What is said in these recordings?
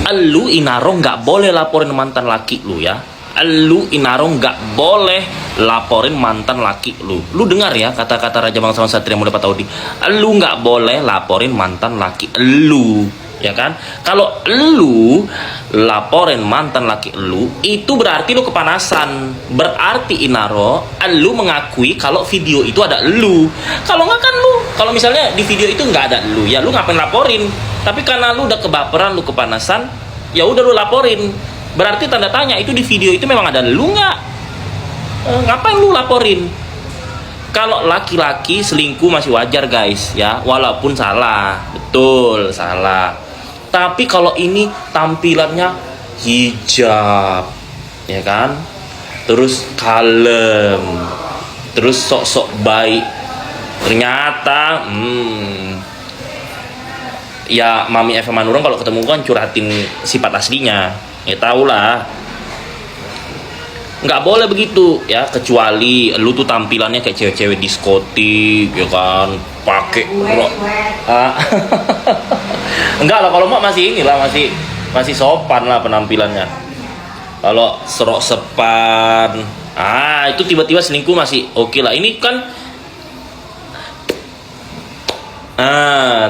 Elu Inaro nggak boleh laporin mantan laki lu ya. Elu Inaro nggak boleh laporin mantan laki lu. Lu dengar ya kata-kata Raja Bangsawan Satria Muda Pataudi. Elu nggak boleh laporin mantan laki elu, ya kan? Kalau elu laporin mantan laki elu, itu berarti lu kepanasan. Berarti Inaro, elu mengakui kalau video itu ada elu. Kalau nggak kan lu, kalau misalnya di video itu nggak ada elu, ya lu ngapain laporin? Tapi karena lu udah kebaperan, lu kepanasan, ya udah lu laporin. Berarti tanda tanya, itu di video itu memang ada lu nggak? Ngapain lu laporin? Kalau laki-laki selingkuh masih wajar guys ya, walaupun salah, betul salah. Tapi kalau ini tampilannya hijab, ya kan? Terus kalem, terus sok-sok baik. Ternyata, ya Mami Eva Manurung kalau ketemu kan curhatin sifat aslinya. Ya tau lah, nggak boleh begitu ya, kecuali lu tuh tampilannya kayak cewek-cewek diskotik ya kan, pakai enggak lah, kalau mak masih inilah, masih sopan lah penampilannya. Kalau serok sepan, itu tiba-tiba selingkuh masih oke lah. Ini kan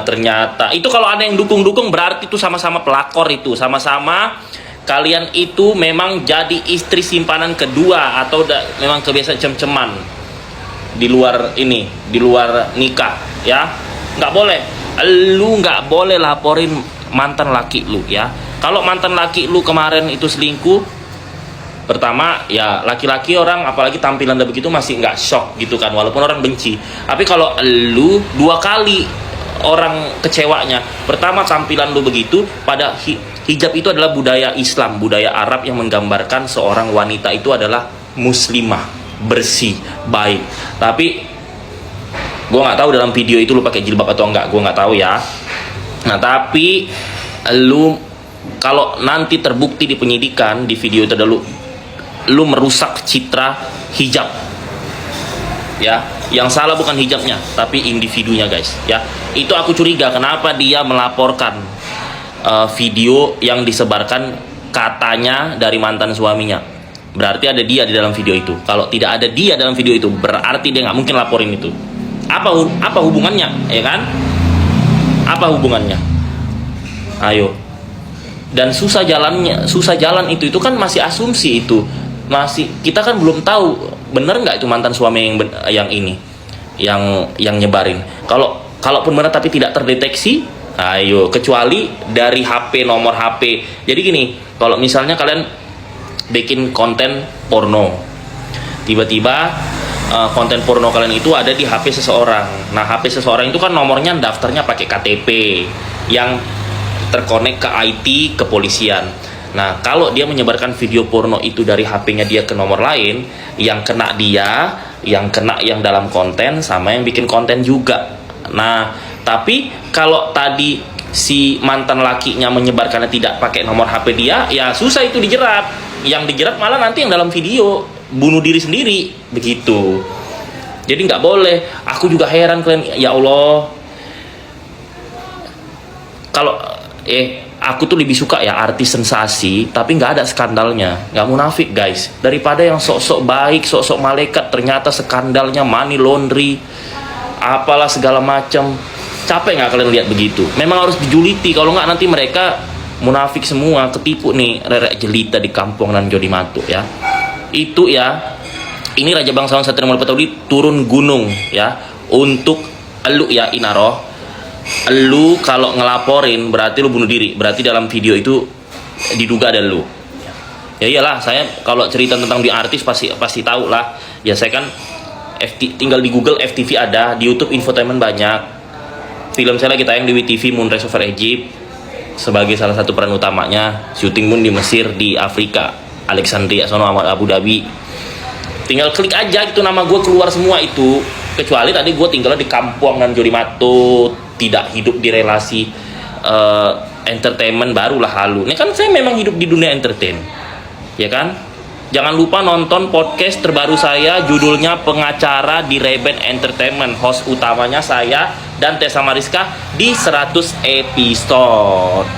ternyata itu kalau ada yang dukung-dukung berarti itu sama-sama pelakor, itu sama-sama kalian itu memang jadi istri simpanan kedua atau memang kebiasaan cem-ceman di luar ini, di luar nikah ya. Nggak boleh, lu nggak boleh laporin mantan laki lu ya. Kalau mantan laki lu kemarin itu selingkuh, pertama ya laki-laki orang apalagi tampilan udah begitu masih nggak shock gitu kan, walaupun orang benci. Tapi kalau lu dua kali orang kecewanya, pertama tampilan lu begitu, pada hijab itu adalah budaya Islam, budaya Arab yang menggambarkan seorang wanita itu adalah muslimah, bersih, baik. Tapi gue nggak tahu dalam video itu lu pakai jilbab atau enggak, gue nggak tahu ya. Nah tapi lu kalau nanti terbukti di penyidikan di video itu ada lu merusak citra hijab ya, yang salah bukan hijabnya tapi individunya guys ya. Itu aku curiga kenapa dia melaporkan video yang disebarkan katanya dari mantan suaminya. Berarti ada dia di dalam video itu. Kalau tidak ada dia dalam video itu, berarti dia nggak mungkin laporin itu. Apa hubungannya, ya kan? Apa hubungannya? Ayo. Dan susah jalan itu kan masih asumsi itu. Masih kita kan belum tahu bener nggak itu mantan suami yang ini, yang nyebarin. Kalaupun benar tapi tidak terdeteksi, ayo, kecuali dari HP, nomor HP. Jadi gini, kalau misalnya kalian bikin konten porno, tiba-tiba konten porno kalian itu ada di HP seseorang. Nah, HP seseorang itu kan nomornya daftarnya pakai KTP yang terkonek ke IT kepolisian. Nah, kalau dia menyebarkan video porno itu dari HP-nya dia ke nomor lain, yang kena dia, yang kena yang dalam konten sama yang bikin konten juga. Nah, tapi kalau tadi si mantan lakinya menyebarkannya tidak pakai nomor HP dia, ya susah itu dijerat. Yang dijerat malah nanti yang dalam video bunuh diri sendiri, begitu. Jadi nggak boleh. Aku juga heran kalian, ya Allah. Kalau aku tuh lebih suka ya artis sensasi tapi nggak ada skandalnya, nggak munafik guys, daripada yang sok-sok baik, sok-sok malaikat ternyata skandalnya money laundry apalah segala macam. Capek nggak kalian lihat begitu? Memang harus dijuliti, kalau nggak nanti mereka munafik semua, ketipu nih rerek jelita di kampung dan Jodi Matu ya. Itu ya, ini Raja Bangsawan Satria Muda Pataudi turun gunung ya untuk elu ya Inaro. Elu kalau ngelaporin berarti lu bunuh diri, berarti dalam video itu diduga ada lu. Ya iyalah, saya kalau cerita tentang di artis pasti tahu lah. Ya saya kan tinggal di Google FTV ada, di YouTube infotainment banyak. Film saya lagi tayang di WTV, Moonrise Over Egypt, sebagai salah satu peran utamanya. Syuting pun di Mesir, di Afrika, Alexandria, sono Abu Dhabi. Tinggal klik aja gitu, nama gue keluar semua itu. Kecuali tadi gue tinggal di kampung dan Jodi Matu, tidak hidup di relasi entertainment, barulah halu. Ini kan saya memang hidup di dunia entertain, ya kan? Jangan lupa nonton podcast terbaru saya, judulnya Pengacara di Reben Entertainment. Host utamanya saya dan Tessa Mariska di 100 episode.